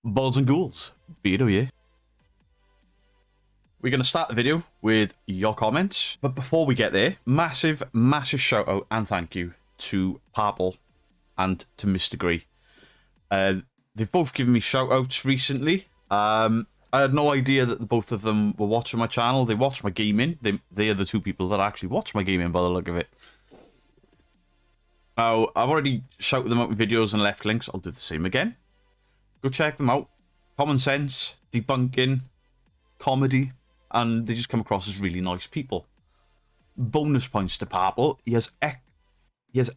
Balls and ghouls, Beardo here. We're going to start the video with your comments, but before we get there, massive shout out and thank you to Parrple and to Mr. Grey. They've both given me shout outs recently. I had no idea that the both of them were watching my channel. They watch my gaming. They are the two people that actually watch my gaming by the look of it. Now, I've already shouted them out in videos and left links. I'll do the same again. Go check them out. Common sense, debunking, comedy, and they just come across as really nice people. Bonus points to Parrple. He has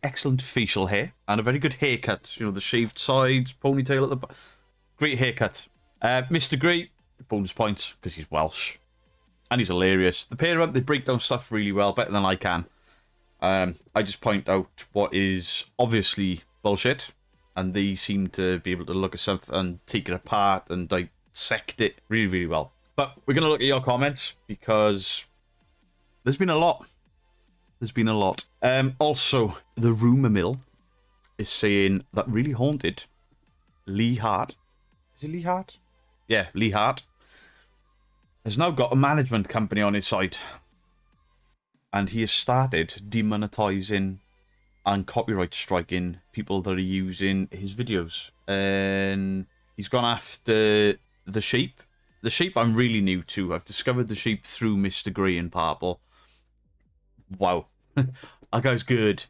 excellent facial hair and a very good haircut. You know, the shaved sides, ponytail at the back. Great haircut. Mr. Grey, bonus points because he's Welsh and he's hilarious. The pair of them, they break down stuff really well, better than I can. I just point out what is obviously bullshit, and they seem to be able to look at something and take it apart and dissect it really, really well. But we're going to look at your comments because there's been a lot. There's been a lot. Also, the rumour mill is saying that Really Haunted, Lee Hart, is it Lee Hart? Yeah, Lee Hart, has now got a management company on his side. And he has started demonetizing and copyright striking people that are using his videos. And he's gone after The Sheep. The Sheep I'm really new to. I've discovered The Sheep through Mr. Grey and Parrple. Wow. That guy's good.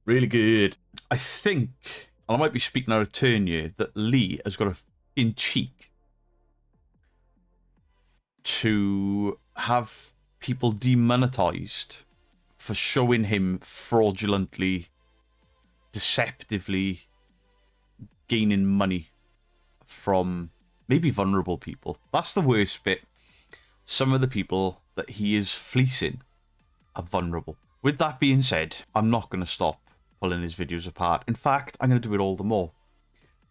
Really good. I think, and I might be speaking out of turn here, that Lee has got in cheek to have people demonetized for showing him fraudulently, deceptively gaining money from maybe vulnerable people. That's the worst bit. Some of the people that he is fleecing are vulnerable. With that being said, I'm not going to stop pulling his videos apart. In fact, I'm going to do it all the more.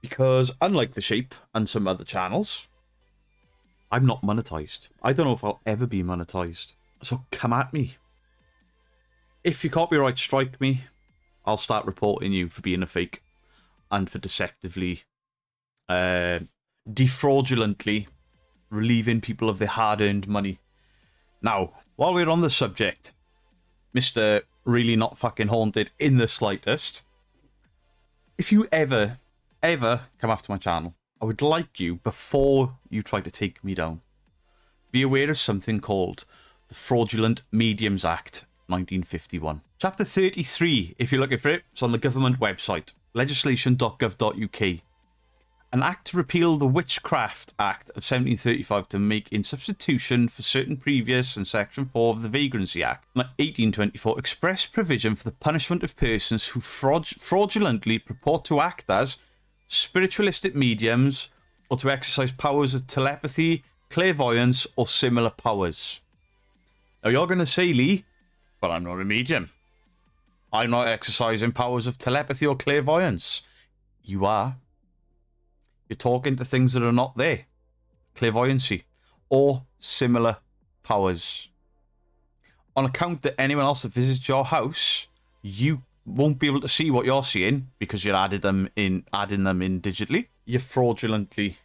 Because unlike The Sheep and some other channels, I'm not monetized. I don't know if I'll ever be monetized. So come at me. If you copyright strike me, I'll start reporting you for being a fake and for deceptively, defraudulently relieving people of their hard-earned money. Now, while we're on the subject, Mr. Really Not Fucking Haunted in the slightest, if you ever come after my channel, I would like you, before you try to take me down, be aware of something called the Fraudulent Mediums Act 1951. Chapter 33, if you're looking for it, it's on the government website, legislation.gov.uk. An act to repeal the Witchcraft Act of 1735 to make in substitution for certain previous and Section 4 of the Vagrancy Act 1824 express provision for the punishment of persons who fraudulently purport to act as spiritualistic mediums or to exercise powers of telepathy, clairvoyance, or similar powers. Now you're going to say, Lee, but I'm not a medium. I'm not exercising powers of telepathy or clairvoyance. You are. You're talking to things that are not there. Clairvoyancy or similar powers. On account that anyone else that visits your house, you won't be able to see what you're seeing because you're adding them in digitally. You're fraudulently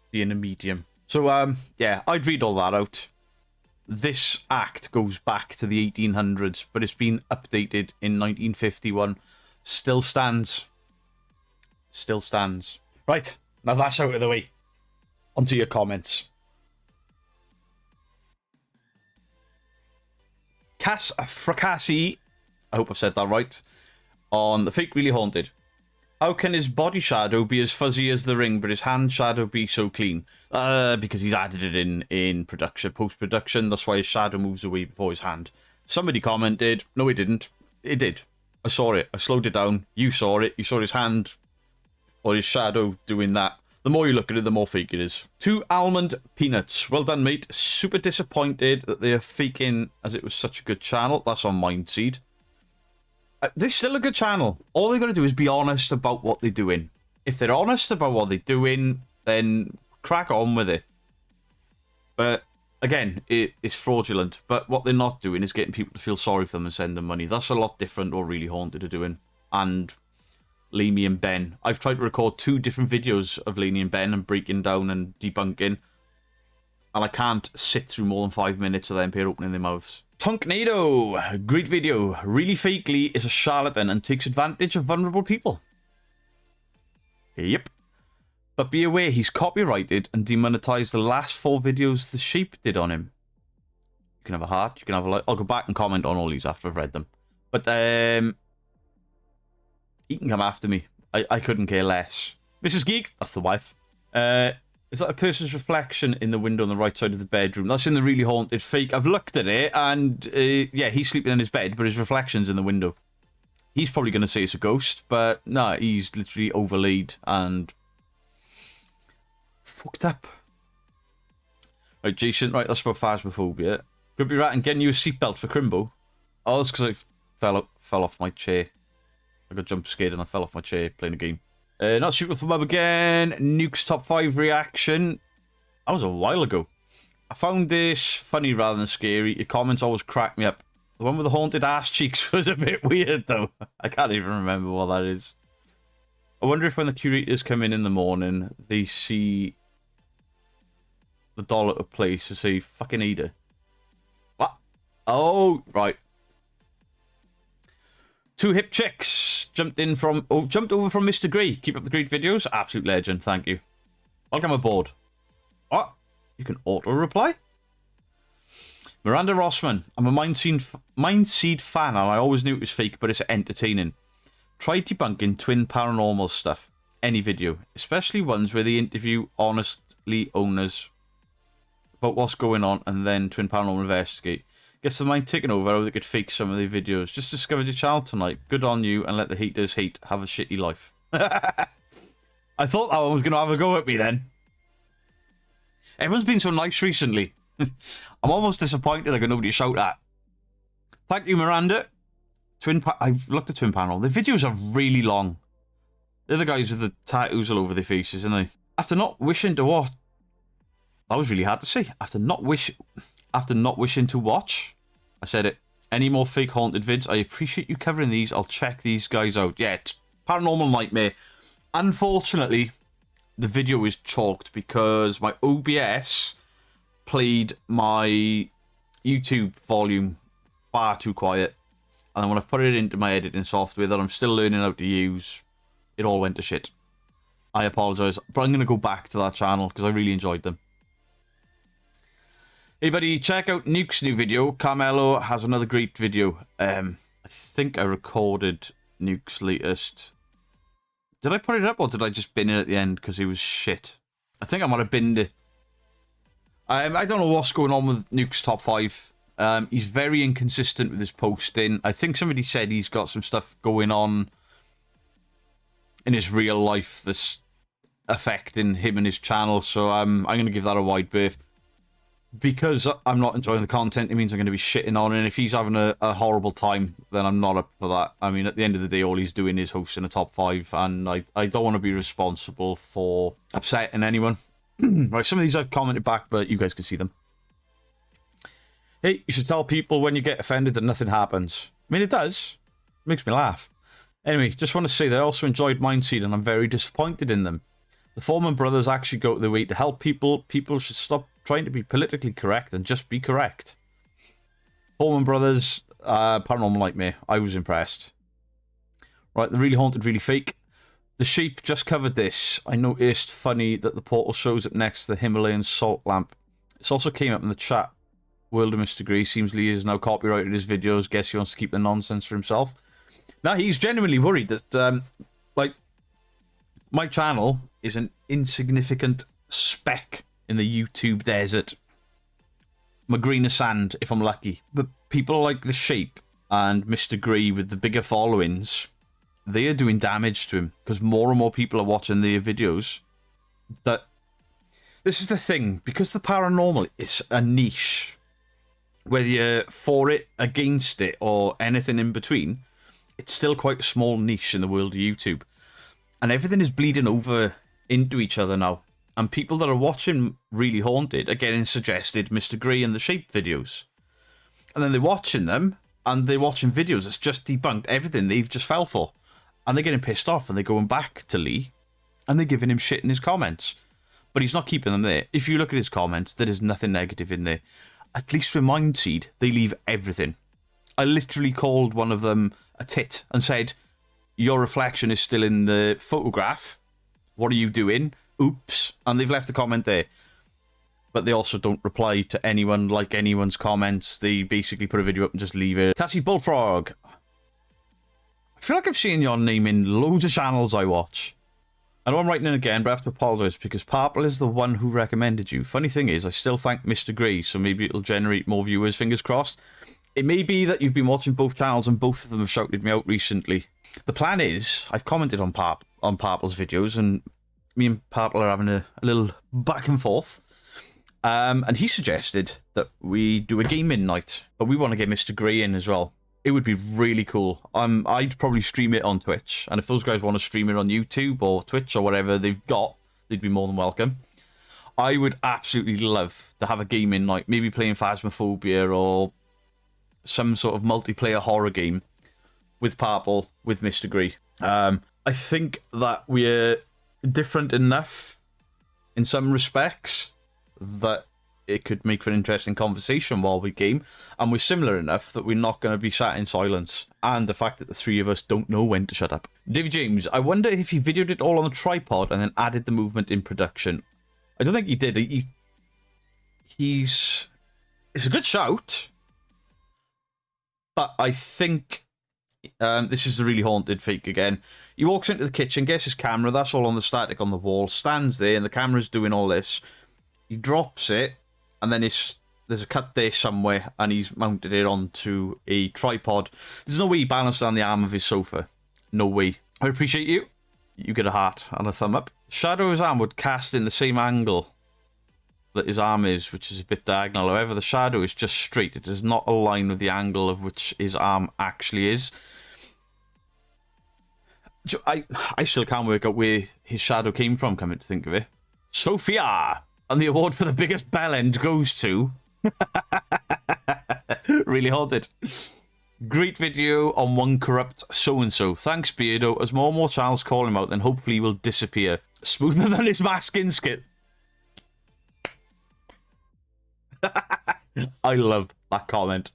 being a medium. So yeah, I'd read all that out. This act goes back to the 1800s, but it's been updated in 1951. Still stands. Still stands. Right, now that's out of the way. Onto your comments. Cass Fracassi, I hope I've said that right, on The Fake Really Haunted. How can his body shadow be as fuzzy as the ring, but his hand shadow be so clean? Because he's added it in production, post-production. That's why his shadow moves away before his hand. Somebody commented, no, it didn't. It did. I saw it. I slowed it down. You saw it. You saw his hand or his shadow doing that. The more you look at it, the more fake it is. 2 almond peanuts. Well done, mate. Super disappointed that they are faking as it was such a good channel. That's on Mindseed. This is still a good channel. All they've got to do is be honest about what they're doing. If they're honest about what they're doing, then crack on with it. But again, it is fraudulent. But what they're not doing is getting people to feel sorry for them and send them money. That's a lot different what Really Haunted are doing. And Laney and Ben. I've tried to record 2 different videos of Laney and Ben and breaking down and debunking. And I can't sit through more than 5 minutes of them pair opening their mouths. Tonknado! Great video. Really Fakely is a charlatan and takes advantage of vulnerable people. Yep. But be aware, he's copyrighted and demonetized the last 4 videos the sheep did on him. You can have a heart, you can have a like. I'll go back and comment on all these after I've read them. But, he can come after me. I couldn't care less. Mrs. Geek, that's the wife. Is that a person's reflection in the window on the right side of the bedroom? That's in the really haunted fake. I've looked at it, and, yeah, he's sleeping in his bed, but his reflection's in the window. He's probably going to say it's a ghost, but, no, he's literally overlaid and fucked up. Right, Jason, right, that's about phasmophobia. Could be right and getting you a seatbelt for Crimbo. Oh, that's because I fell off my chair. I got jump scared and I fell off my chair playing a game. Not super for Mum again. Nuke's top 5 reaction. That was a while ago. I found this funny rather than scary. Your comments always crack me up. The one with the haunted ass cheeks was a bit weird though. I can't even remember what that is. I wonder if when the curators come in the morning, they see the doll at a place to say, fucking Ada. What? Oh, right. 2 hip chicks jumped over from Mr. Grey. Keep up the great videos. Absolute legend. Thank you. Welcome aboard. What? You can auto-reply? Miranda Rossman. I'm a Mindseed fan and I always knew it was fake, but it's entertaining. Try debunking twin paranormal stuff. Any video. Especially ones where they interview honestly owners about what's going on and then twin paranormal investigate. Gets the mind taken over how they could fake some of their videos. Just discovered your channel tonight. Good on you and let the haters hate. Have a shitty life. I thought that one was going to have a go at me then. Everyone's been so nice recently. I'm almost disappointed I got nobody to shout at. Thank you, Miranda. I've looked at Twin Panel. The videos are really long. They're the guys with the tattoos all over their faces, aren't they? After not wishing to watch... That was really hard to say. After not wishing to watch, I said it. Any more fake haunted vids? I appreciate you covering these. I'll check these guys out. Yeah, it's Paranormal Nightmare. Unfortunately, the video is chalked because my OBS played my YouTube volume far too quiet. And then when I've put it into my editing software that I'm still learning how to use, it all went to shit. I apologise, but I'm going to go back to that channel because I really enjoyed them. Hey buddy, check out Nuke's new video. Carmelo has another great video. I think I recorded Nuke's latest. Did I put it up or did I just bin it at the end because he was shit? I think I might have binned it. I don't know what's going on with Nuke's top 5. He's very inconsistent with his posting. I think somebody said he's got some stuff going on in his real life that's affecting him and his channel, so I'm going to give that a wide berth. Because I'm not enjoying the content, it means I'm going to be shitting on it, and if he's having a horrible time, then I'm not up for that. I mean, at the end of the day, all he's doing is hosting a top 5, and I don't want to be responsible for upsetting anyone. Right, some of these I've commented back, but you guys can see them. Hey, you should tell people when you get offended that nothing happens. I mean, it does. It makes me laugh. Anyway, just want to say that I also enjoyed Mindseed, and I'm very disappointed in them. The Foreman brothers actually go to their way to help people. People should stop trying to be politically correct and just be correct. Foreman brothers, Paranormal Nightmare. I was impressed. Right, the really haunted, really fake. The sheep just covered this. I noticed funny that the portal shows up next to the Himalayan salt lamp. This also came up in the chat. World of Mr. Grey seems Lee has now copyrighted his videos. Guess he wants to keep the nonsense for himself. Now he's genuinely worried that, like, my channel is an insignificant speck in the YouTube desert. I'm a grain of sand if I'm lucky. But people like the Sheep and Mr. Grey with the bigger followings, they are doing damage to him because more and more people are watching their videos. That this is the thing, because the paranormal is a niche, whether you're for it, against it, or anything in between, it's still quite a small niche in the world of YouTube. And everything is bleeding over into each other now. And people that are watching Really Haunted are getting suggested Mr. Grey and the Sheep videos. And then they're watching them, and they're watching videos that's just debunked everything they've just fell for. And they're getting pissed off, and they're going back to Lee, and they're giving him shit in his comments. But he's not keeping them there. If you look at his comments, there is nothing negative in there. At least with Mindseed, they leave everything. I literally called one of them a tit and said, your reflection is still in the photograph. What are you doing? Oops. And they've left a comment there. But they also don't reply to anyone, like anyone's comments. They basically put a video up and just leave it. Cassie Bullfrog. I feel like I've seen your name in loads of channels I watch. I know I'm writing in again, but I have to apologise because Parrple is the one who recommended you. Funny thing is, I still thank Mr. Grey, so maybe it'll generate more viewers, fingers crossed. It may be that you've been watching both channels and both of them have shouted me out recently. The plan is, I've commented on Parrple's videos, and me and Parrple are having a little back and forth. And he suggested that we do a gaming night, but we want to get Mr. Grey in as well. It would be really cool. I'd probably stream it on Twitch, and if those guys want to stream it on YouTube or Twitch or whatever they've got, they'd be more than welcome. I would absolutely love to have a gaming night, maybe playing Phasmophobia or some sort of multiplayer horror game with Parrple, with Mr. Grey. I think that we're different enough in some respects that it could make for an interesting conversation while we game, and we're similar enough that we're not going to be sat in silence, and the fact that the three of us don't know when to shut up. Davy James, I wonder if he videoed it all on the tripod and then added the movement in production. I don't think he did. It's a good shout, but I think this is the really haunted fake again. He walks into the kitchen, gets his camera, that's all on the static on the wall, stands there, and the camera's doing all this. He drops it, and then there's a cut there somewhere, and he's mounted it onto a tripod. There's no way he balanced it on the arm of his sofa. No way. I appreciate you. You get a heart and a thumb up. Shadow of his arm would cast in the same angle that his arm is, which is a bit diagonal. However, the shadow is just straight. It does not align with the angle of which his arm actually is. I still can't work out where his shadow came from, coming to think of it. Sophia! And the award for the biggest bell end goes to... Really haunted. Great video on one corrupt so-and-so. Thanks, Beardo. As more and more channels call him out, then hopefully he will disappear. Smoother than his masking skit. I love that comment.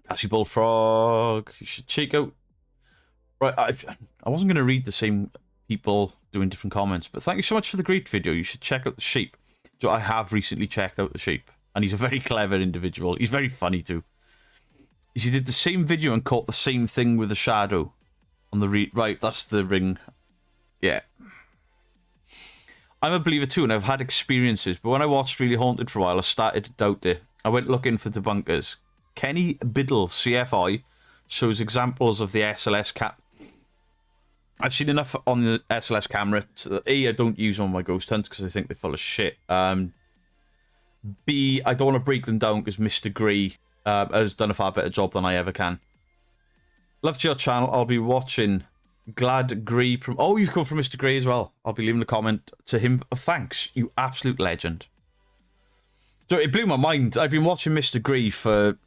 Cassie Bullfrog. You should check out... Right, I wasn't going to read the same people doing different comments, but thank you so much for the great video. You should check out the sheep. So I have recently checked out the sheep, and he's a very clever individual. He's very funny too. He did the same video and caught the same thing with the shadow on the right. That's the ring. Yeah. I'm a believer too, and I've had experiences. But when I watched Really Haunted for a while, I started to doubt it. I went looking for debunkers. Kenny Biddle, CFI, shows examples of the SLS cap. I've seen enough on the SLS camera that A, I don't use them on my ghost hunts because I think they're full of shit. B, I don't want to break them down because Mr. Grey has done a far better job than I ever can. Love to your channel. I'll be watching. Glad Grey from... Oh, you've come from Mr. Grey as well. I'll be leaving a comment to him. Thanks, you absolute legend. So it blew my mind. I've been watching Mr. Grey for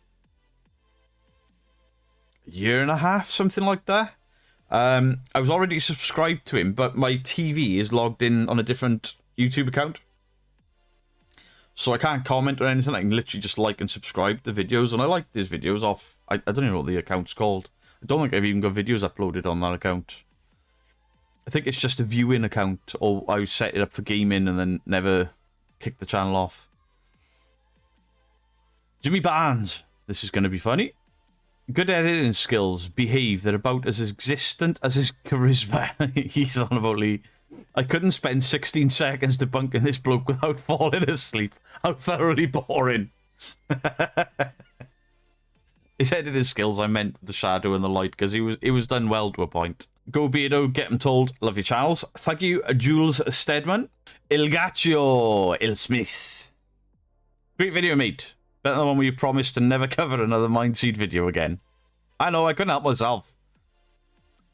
a year and a half, something like that. I was already subscribed to him, but my TV is logged in on a different YouTube account. So I can't comment or anything. I can literally just like and subscribe to videos, and I like these videos off... I don't even know what the account's called. I don't think I've even got videos uploaded on that account. I think it's just a viewing account, or I set it up for gaming and then never kicked the channel off. Jimmy Barnes. This is going to be funny. Good editing skills. Behave. They're about as existent as his charisma. He's on about Lee. I couldn't spend 16 seconds debunking this bloke without falling asleep. How thoroughly boring. His editing skills, I meant the shadow and the light, because it was done well to a point. Go Beardo, get him told. Love your channels. Thank you, Jules Stedman. Il Gaccio, Il Smith. Great video, mate. Better than the one where you promised to never cover another Mindseed video again. I know, I couldn't help myself.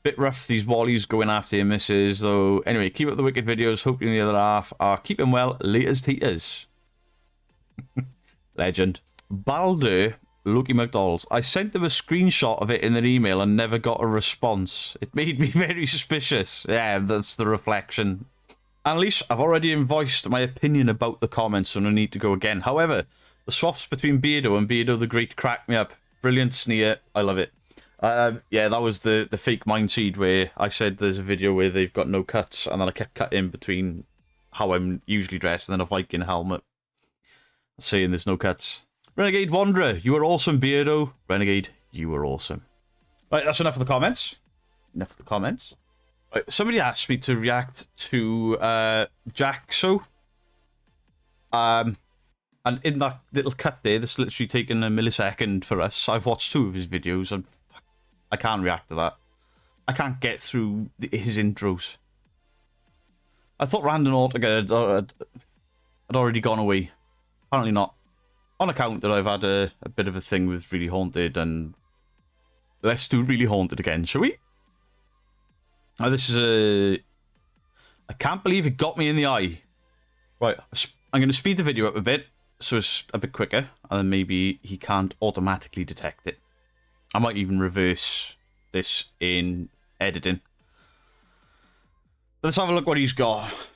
Bit rough, these Wallies going after your missus, though. Anyway, keep up the wicked videos. Hope you and the other half are keeping well. Laters teeters. Legend. Baldur Loki McDonald's. I sent them a screenshot of it in an email and never got a response. It made me very suspicious. Yeah, that's the reflection. Annalise, I've already voiced my opinion about the comments, so no need to go again. However, the swaps between Beardo and Beardo the Great cracked me up. Brilliant sneer. I love it. Yeah, that was the fake mind seed where I said there's a video where they've got no cuts, and then I kept cutting between how I'm usually dressed and then a Viking helmet, saying there's no cuts. Renegade Wanderer, you were awesome, Beardo. Renegade, you were awesome. Right, that's enough of the comments. Enough of the comments. Right, somebody asked me to react to Jaxo. And in that little cut there, that's literally taken a millisecond for us. I've watched 2 of his videos, and I can't react to that. I can't get through his intros. I thought Random altogether had already gone away. Apparently not. On account that I've had a bit of a thing with Really Haunted, and let's do Really Haunted again, shall we? Now this is a... I can't believe it got me in the eye. Right, I'm going to speed the video up a bit, so it's a bit quicker, and then maybe he can't automatically detect it. I might even reverse this in editing. But let's have a look what he's got.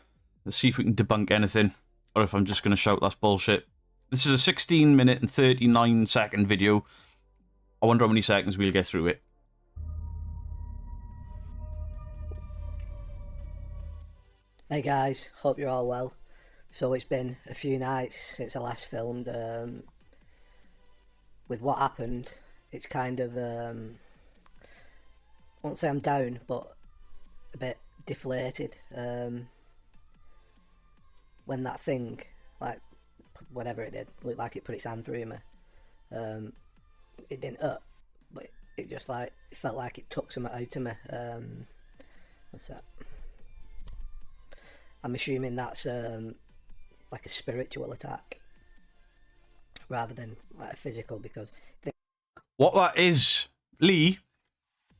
Let's see if we can debunk anything, or if I'm just going to shout that's bullshit. This is a 16-minute and 39-second video. I wonder how many seconds we'll get through it. Hey guys, hope you're all well. So it's been a few nights since I last filmed. With what happened, it's kind of, I won't say I'm down, but a bit deflated. When that thing, like, whatever it did, looked like it put its hand through me. It didn't hurt, but it just like, it felt like it took something out of me. What's that? I'm assuming that's like a spiritual attack rather than like a physical, because what that is, Lee,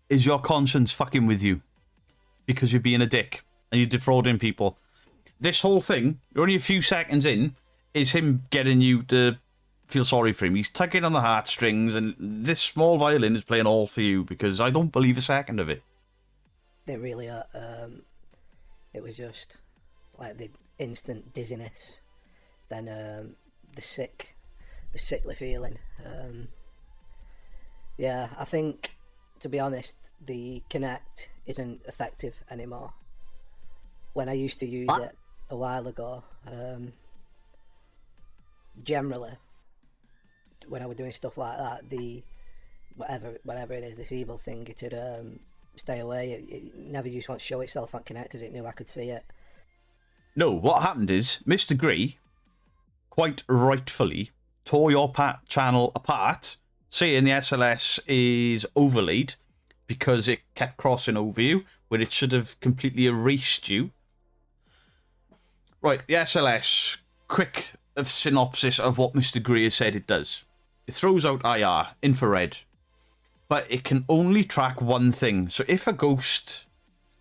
is your conscience fucking with you because you're being a dick and you're defrauding people. This whole thing, you're only a few seconds in, is him getting you to feel sorry for him. He's tugging on the heartstrings, and this small violin is playing all for you because I don't believe a second of it. Didn't really hurt. It was just like the instant dizziness, then the sickly feeling. Yeah, I think, to be honest, the Kinect isn't effective anymore. When I used to use it a while ago, generally, when I was doing stuff like that, the whatever it is, this evil thing, it'd stay away. It never used to want to show itself on Kinect because it knew I could see it. No, what happened is Mr. Grey, quite rightfully, tore your channel apart, saying the SLS is overlaid because it kept crossing over you, where it should have completely erased you. Right, the SLS, quick synopsis of what Mr. Grey has said it does. It throws out IR, infrared, but it can only track one thing. So if a ghost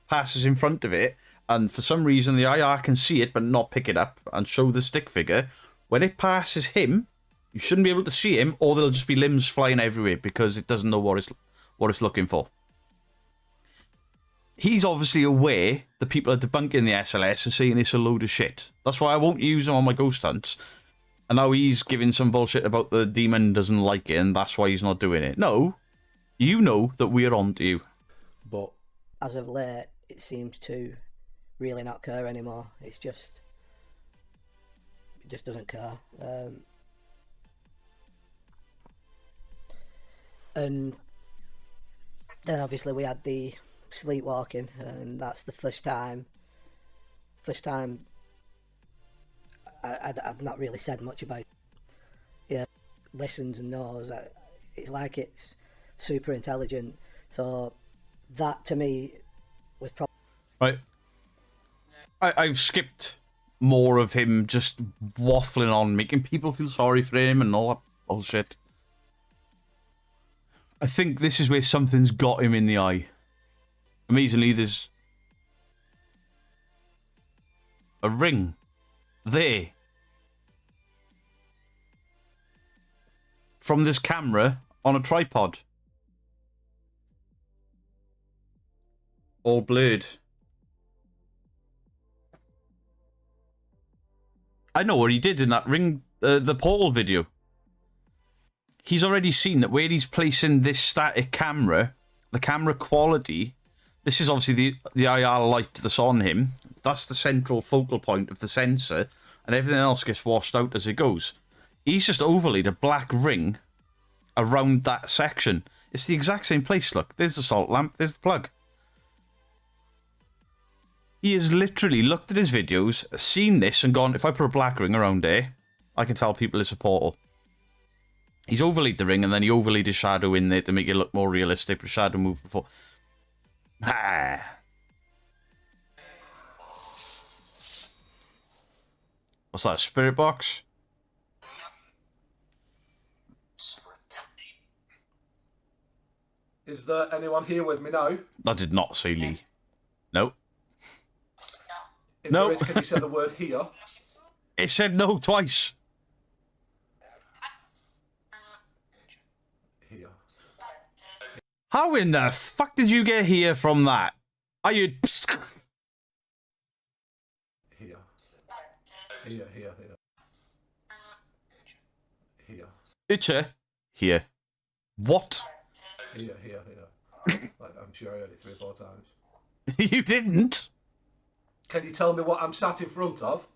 passes in front of it, and for some reason the IR can see it but not pick it up and show the stick figure, when it passes him, you shouldn't be able to see him, or there'll just be limbs flying everywhere because it doesn't know what it's looking for. He's obviously aware that people are debunking the SLS and saying it's a load of shit. That's why I won't use him on my ghost hunts. And now he's giving some bullshit about the demon doesn't like it and that's why he's not doing it. No, you know that we're on to you. But as of late, it seems to really not care anymore. It just doesn't care. And then obviously we had the sleepwalking, and that's the first time I've not really said much about it. Yeah, listens and knows. It's like it's super intelligent. So that to me was probably right. I've skipped more of him just waffling on, making people feel sorry for him and all that bullshit. I think this is where something's got him in the eye. Amazingly, there's a ring there from this camera on a tripod. All blurred. I know what he did in that the portal video. He's already seen that where he's placing this static camera, the camera quality, this is obviously the IR light that's on him. That's the central focal point of the sensor, and everything else gets washed out as it goes. He's just overlaid a black ring around that section. It's the exact same place, look. There's the salt lamp, there's the plug. He has literally looked at his videos, seen this, and gone, if I put a black ring around there, I can tell people it's a portal. He's overlaid the ring, and then he overlaid his shadow in there to make it look more realistic, but shadow moved before. Ah. What's that, a spirit box? Is there anyone here with me now? That did not say Lee. No. If No. there is, can you say the word here? It said no twice. Here. How in the fuck did you get here from that? Are you... Here. Here, here, here. Here. Itcher? Here. What? Here, here, here. Like, I'm sure I heard it 3 or 4 times. You didn't? Can you tell me what I'm sat in front of?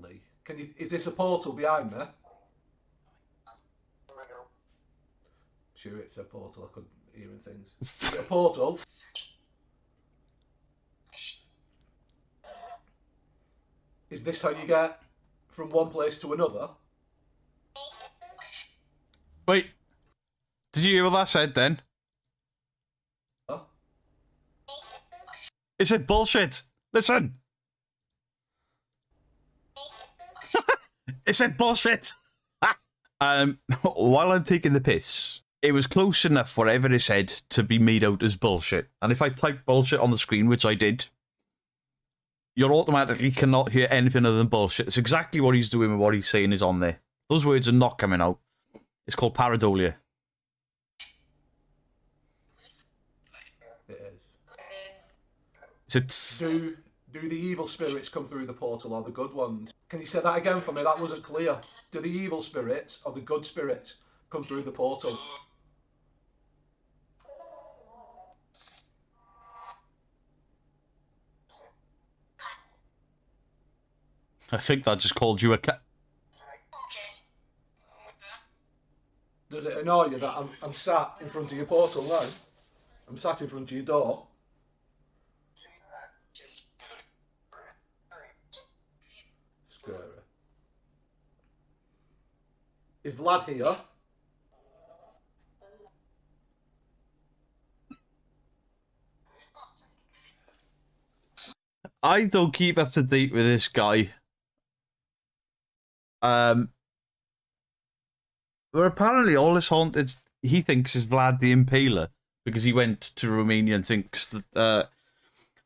Lee. Is this a portal behind me? Sure, it's a portal. I couldn't hear things. Is it a portal? Is this how you get from one place to another? Wait. Did you hear what that said then? Huh? It said bullshit. Listen. It said bullshit. While I'm taking the piss, it was close enough, whatever it said, to be made out as bullshit. And if I type bullshit on the screen, which I did, you automatically cannot hear anything other than bullshit. It's exactly what he's doing with what he's saying is on there. Those words are not coming out. It's called pareidolia. It is. It's Do the evil spirits come through the portal or the good ones? Can you say that again for me? That wasn't clear. Do the evil spirits or the good spirits come through the portal? I think that just called you a cat. Does it annoy you that I'm sat in front of your portal now? I'm sat in front of your door. Scary. Is Vlad here? I don't keep up to date with this guy. Where apparently all this haunted he thinks is Vlad the Impaler because he went to Romania and thinks that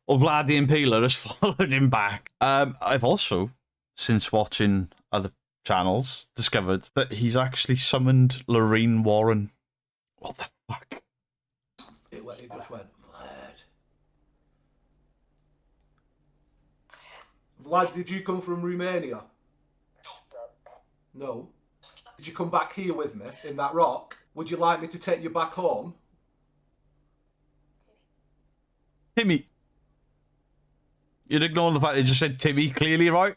Vlad the Impaler has followed him back. I've also, since watching other channels, discovered that he's actually summoned Lorraine Warren. What the fuck? It just went, Vlad. Vlad, did you come from Romania? No. Did you come back here with me in that rock? Would you like me to take you back home? Timmy. You'd ignore the fact it just said Timmy clearly, right?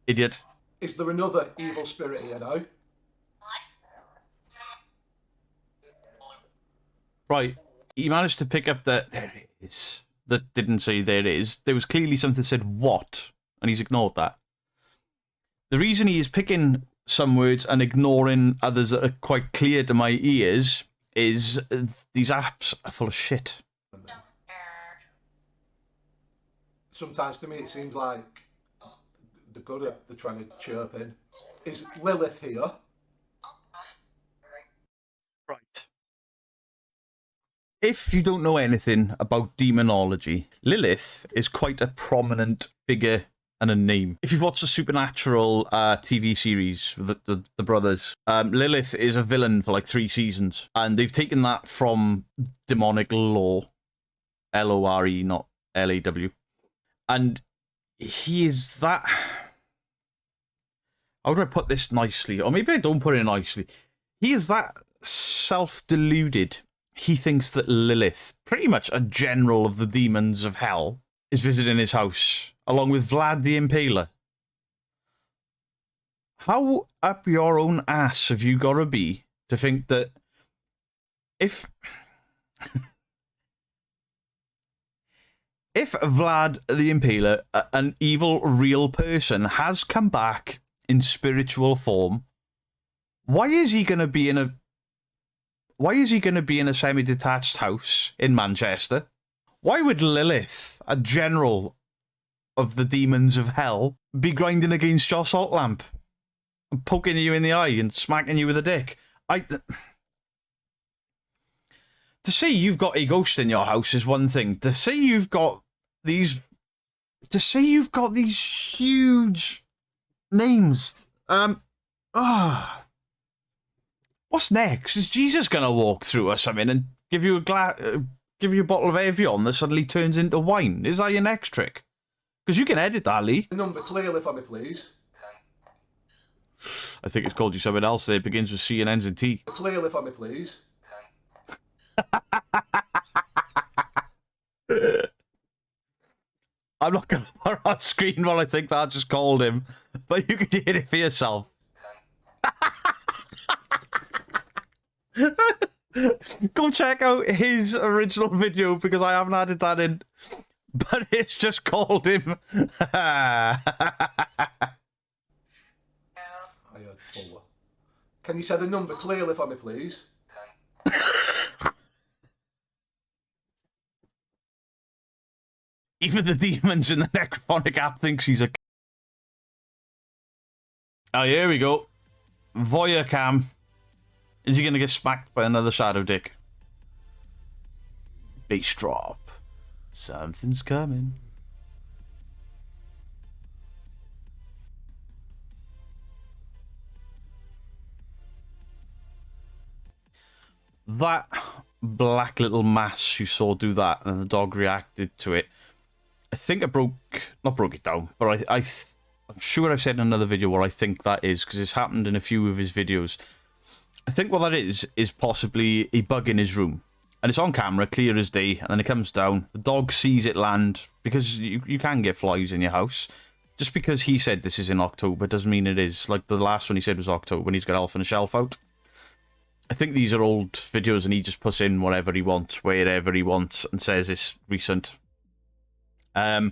Idiot. Is there another evil spirit here now? Right. He managed to pick up that there it is. That didn't say there it is. There was clearly something that said what, and he's ignored that. The reason he is picking some words and ignoring others that are quite clear to my ears is these apps are full of shit. Sometimes to me it seems like they're good at they're trying to chirp in. Is Lilith here? Right. If you don't know anything about demonology, Lilith is quite a prominent figure and a name. If you've watched the Supernatural TV series with the brothers, Lilith is a villain for like 3 seasons, and they've taken that from demonic lore, Lore, not Law, and he is that. How do I put this nicely? Or maybe I don't put it nicely. He is that self-deluded. He thinks that Lilith, pretty much a general of the demons of hell, is visiting his house, along with Vlad the Impaler. How up your own ass have you got to be to think that if Vlad the Impaler, an evil real person, has come back in spiritual form, why is he going to be in a semi-detached house in Manchester? Why would Lilith, a general of the demons of hell, be grinding against your salt lamp and poking you in the eye and smacking you with a dick? To say you've got a ghost in your house is one thing. To say you've got these huge names. What's next? Is Jesus gonna walk through or something and give you a bottle of Evian that suddenly turns into wine? Is that your next trick? Because you can edit that, Lee. The number clearly for me, please. I think it's called you something else there. It begins with C and ends in T. Clearly for me, please. I'm not going to put it on screen what I think that I just called him, but you can hear it for yourself. Go check out his original video because I haven't added that in, but it's just called him. I heard Fuller. Can you say the number clearly for me, please? Even the demons in the Necrophonic app thinks he's a... Oh, here we go. Voyeur cam. Is he going to get smacked by another shadow dick? Bass drop. Something's coming. That black little mass you saw do that and the dog reacted to it. I think I not broke it down, but I'm sure I've said in another video what I think that is, because it's happened in a few of his videos. I think what that is possibly a bug in his room. And it's on camera, clear as day, and then it comes down. The dog sees it land, because you can get flies in your house. Just because he said this is in October doesn't mean it is. Like the last one he said was October, when he's got Elf on a Shelf out. I think these are old videos and he just puts in whatever he wants, wherever he wants, and says it's recent. I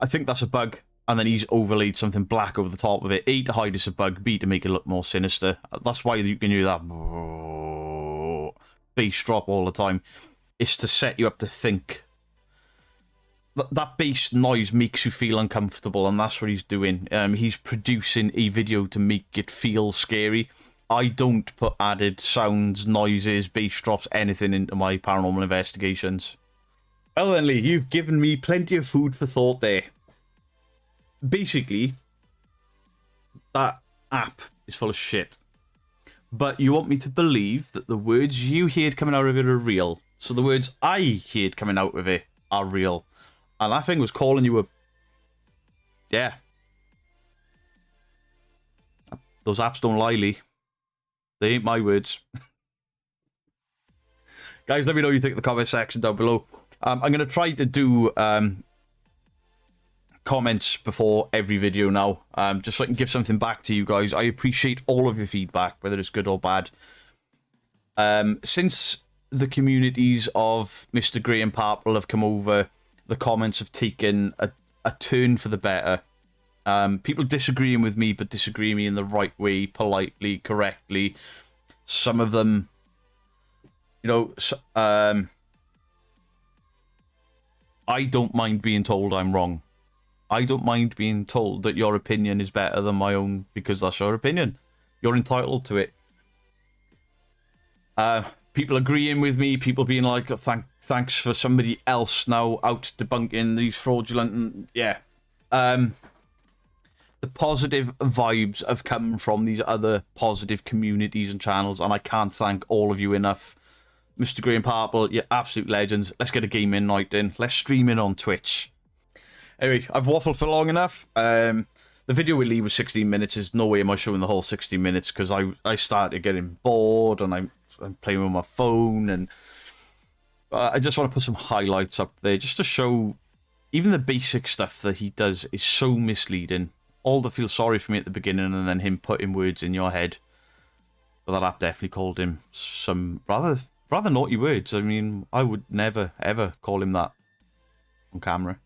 think that's a bug, and then he's overlaid something black over the top of it. A, to hide it's a bug. B, to make it look more sinister. That's why you can hear that bass drop all the time. It's to set you up to think. That bass noise makes you feel uncomfortable, and that's what he's doing. He's producing a video to make it feel scary. I don't put added sounds, noises, bass drops, anything into my paranormal investigations. Well then, Lee, you've given me plenty of food for thought there. Basically, that app is full of shit. But you want me to believe that the words you heard coming out of it are real. So the words I heard coming out of it are real. And that thing was calling you a... Yeah. Those apps don't lie, Lee. They ain't my words. Guys, let me know what you think in the comment section down below. I'm going to try to do comments before every video now, just so I can give something back to you guys. I appreciate all of your feedback, whether it's good or bad. Since the communities of Mr. Grey and Parrple have come over, the comments have taken a turn for the better. People disagreeing with me, but disagreeing me in the right way, politely, correctly. Some of them, you know, I don't mind being told I'm wrong. I don't mind being told that your opinion is better than my own, because that's your opinion. You're entitled to it. people agreeing with me, people being like, thanks for somebody else now out debunking these fraudulent, and yeah. The positive vibes have come from these other positive communities and channels, and I can't thank all of you enough. Mr. Grey and Parrple, you're absolute legends. Let's get a gaming night in. Let's stream in on Twitch. Anyway, I've waffled for long enough. The video will leave with 16 minutes. There's no way am I showing the whole 16 minutes because I started getting bored and I'm playing with my phone, and I just want to put some highlights up there just to show even the basic stuff that he does is so misleading. All the feel sorry for me at the beginning and then him putting words in your head. But that app definitely called him some rather naughty words. I mean, I would never, ever call him that on camera.